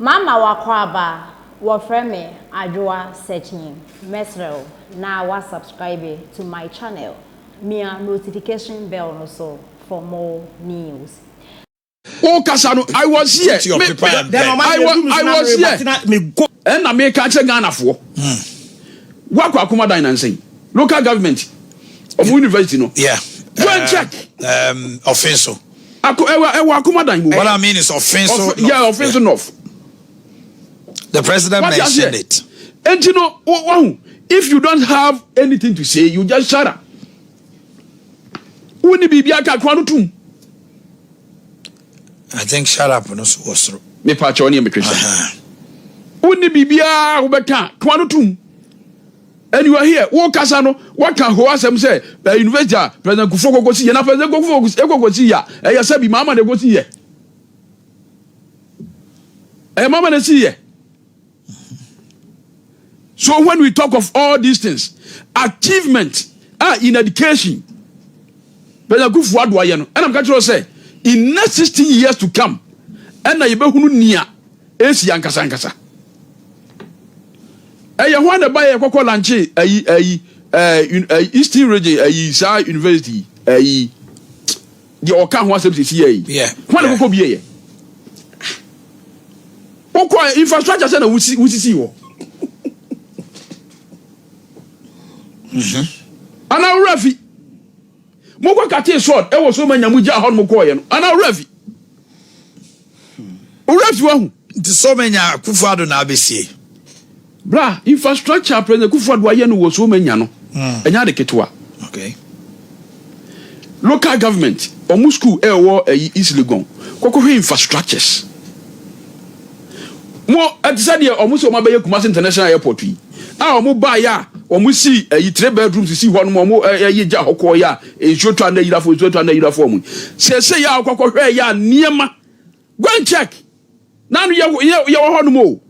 Mama wakwaba wafreme Addo searching mesrel na wa subscribe to my channel. Mia notification bell also for more news. Oh Kasano, I was here. I was here. And I make catch a Ghana for. What Akuma Dine saying? Local government of university no. Yeah. Go and check. Offensive. Akuma Dine. What I mean is offensive. Yeah, offensive enough. The president mentioned it. And you know, if you don't have anything to say, you just shut up. I think shut up was true. Me patchoni me Christian. Uni bibia ubeka kwanutum. And you are here. What Kasano? What can Hoasem say? The investor, President Akufo go see, and President Akufo go see ya. And you say, Mama, they go see ye. And Mama, they see ye. So when we talk of all these things, achievement in education, President Akufo adwayeno. And I'm going to say, in next 16 years to come, and na yebe hunu nia esi yankasa. Eye ho na ba ye kokko lanche Eastern region sa university the oka ho asem sisi ye. Yeah. Ho na kokko biye ye. Kokko infrastructure say na wusisi wo. Ana rafi. Moko kate short e wo so manya muja ho mo ko ye no. Ana rafi. Rafi wa hu. The Somanya Akufo Addo na abesie. Bra, infrastructure President Akufo Addo aye no wo so manya no. Enya de ketwa. Okay. Local government, omu school e wo East Legon. Kokko infrastructures. Mo atisade omu so mabaye Kumasi International Airport yi. Omu ba ya, omu si 3 bedrooms si ho no omu ja hokọ ya, enso to anda yirafo mu. Se ya kokko hwe ya niema. Go and check. Now you are more.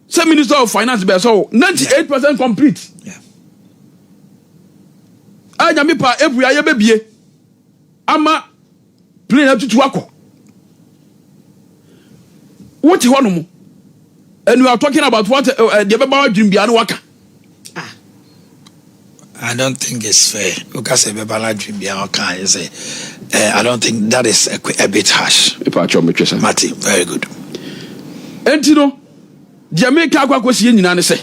Say Minister of Finance be so 98% complete. Yeah. Anya me pa ebu ya bebie. Ama plane atutu akọ. What you want? And we are talking about what the Baba dream bia no waka. I don't think it's fair. Because I don't think that is a bit harsh. Marty, very good. And you know, Jamaica say,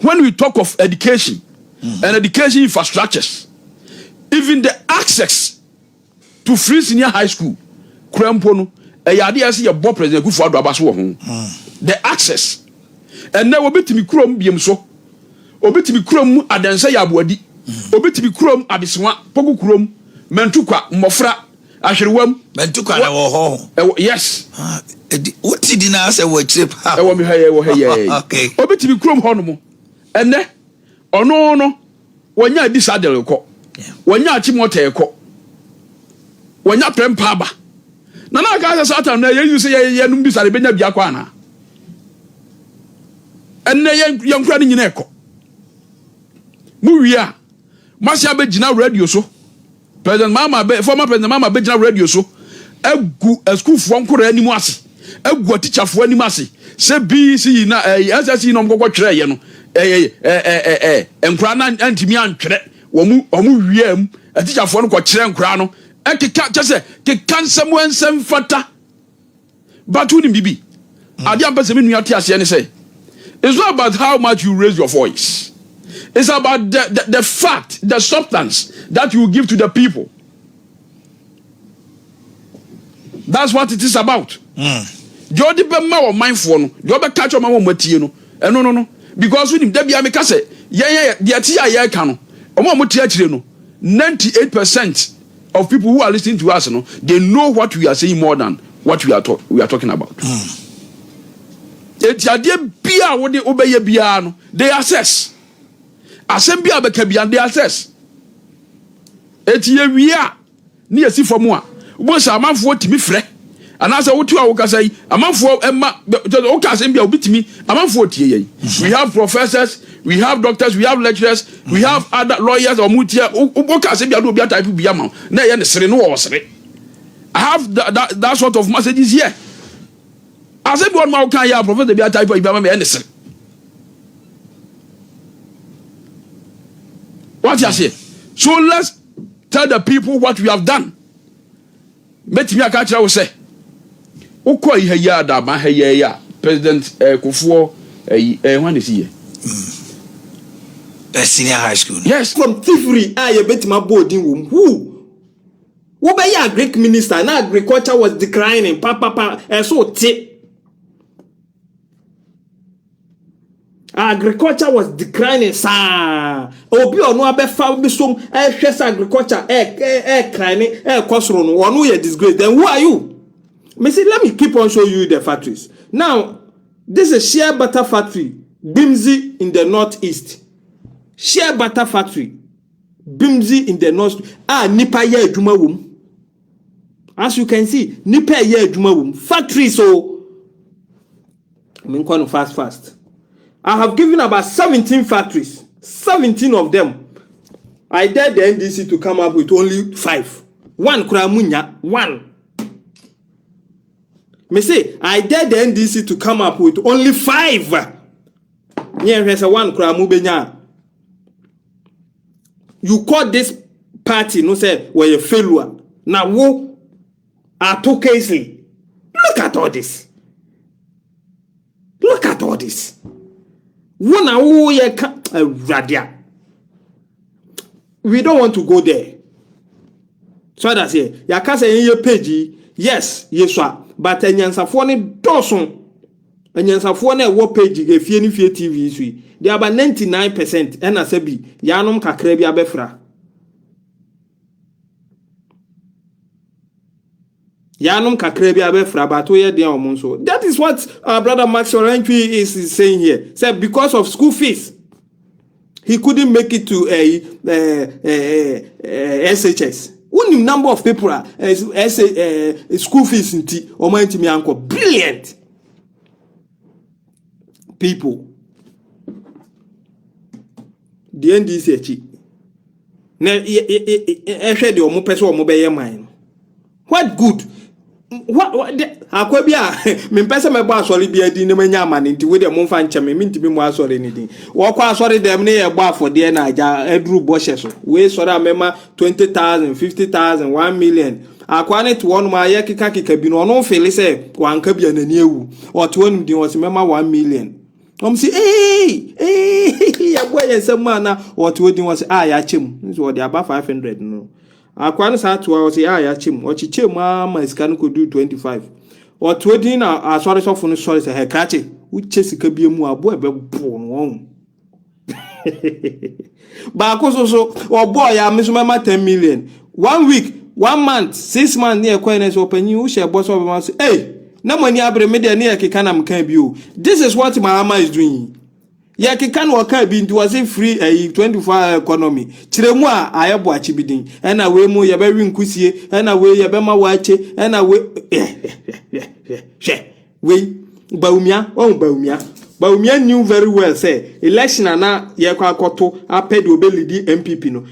when we talk of education and education infrastructures, even the access to free senior high school, Krempono, President Akufo Addo abaso ho. The access. And now obetimi krom biem so. Obetimi krom adansa ya aboadi. Obetimi krom abiswa poku krom mentukwa mmofra ahwerewam mentukwa na wo ho. Yes. What did na say wo chip ha? E wo mi ha ye. Okay. Obetimi krom ho no mo. Enne ono no wanya disadel ko. Wanya achimota e ko. Wanya prempa aba. Na ga Satan na you say ye num bi sare benya bia kwa na. Enne ye nkura ni nyina e ko. Mu wia Masia be gina radio so. President Mama be former President Mama be gina radio so. Egu school fo nkora animu ase. Egu teacher fo animu ase. Se BC na SSC no mkokọ twere ye no. Nkora na antimi antwere. Omu wiam teacher fo no kọ kyere nkora no. Ekeka chese ke kansem wensem fata. Batu ni bibi. Ade ampese me nua te ase ne say. It's not about how much you raise your voice. It's about the fact, the substance that you give to the people. That's what it is about. Jodi be ma wo mindful no. Do be catch o ma wo matie no. No. Because we dey bia me ka say ye de tie aye ka no. O ma tie akire no. 98% of people who are listening to us no, they know what we are saying more than what we are talking about. Etiade bia wo de obeye bia no, they assess. Assembly abekabian they assess. Etie wia ni esi fomu a wo sa amanfo timi frɛ anasa wotu a wo kasa yi amanfo emma o ka assembly obitimi amanfo tie yi. We have professors, we have doctors, we have lecturers, we have other lawyers or mutia o ka assembly do bia type bia ma na ye ne sere no wo sere. I have that sort of messages here. As if one more can ya professor be a type of anything. What you say? So let's tell the people what we have done. Met me a catcher will say. Ukoi heya da ma heya President Akufo when is he? Senior high school. Yes. From thievery, I bet my boarding room. Who? What by your Greek minister? Now agriculture was declining. Papa, and so agriculture was declining, sir. Obi or no abe found me some agriculture, declining, cost run. One who you disgrace. Then who are you? Me say, let me keep on showing you the factories. Now, this is shea butter factory, Bimsey in the northeast. Shea butter factory, Bimsey in the north. Nipa ye ejuma wum. As you can see, Nipa ye ejuma wum. Factory so. I'm going fast. I have given about 17 factories. 17 of them. I dare the NDC to come up with only 5. One kuramunya. One. Me say, I dare the NDC to come up with only 5. Yeah, there's a one kuramu. You call this party, no say, were a failure. Now, who are too casely? Look at all this. Look at all this. One who ye radia. We don't want to go there. So that's it. Ya can say in your page, yes, sir. But enyansafo ne doson. Enyansafo na wo page ge fie ni fie TV sui. They about 99% and asabi yanom kakra bi abefra. Yanom kakra bi abefra but we dey on so. That is what our brother Maxwell NP is saying here. Said because of school fees he couldn't make it to SHS. Only number of people are school fees in T or my team uncle. Brilliant people. The NDC what good? What akwabia me pese me bo asori bia di ne manya amane nti we de mo fa nche me nti bi mo asori anything wo kwa asori dem ne ye gbo afode na aja eduru bo hye so we sori amema 20,000 50,000 1 million akwa ne to one ma ye kika bi no no feel say wanka bia na ni ewu o to onum din wo se mema 1 million si ya bo ye nsem na o to odin wo se ya chem nso wo de aba 500 no akwa ne sa to wo se ya chem o chichem ma iska no ko do 25 o to odin na asori so funu sorry se he krache uche sika bi mu abo ebe bo no ba ko so o boy ya me so mema 10 million 1 week 1 month 6 months near coiners open you share boss of man say na money abre me de near kika na mkan bi o. This is what my mama is doing. Ya kika na waka bi nti was free 24 economy kiremu a ayebo achibidin na we mu ye be wi nkusie na we ye be ma wache na we she we baumia knew very well say election na ye kwa akoto apedi obelidi NPP no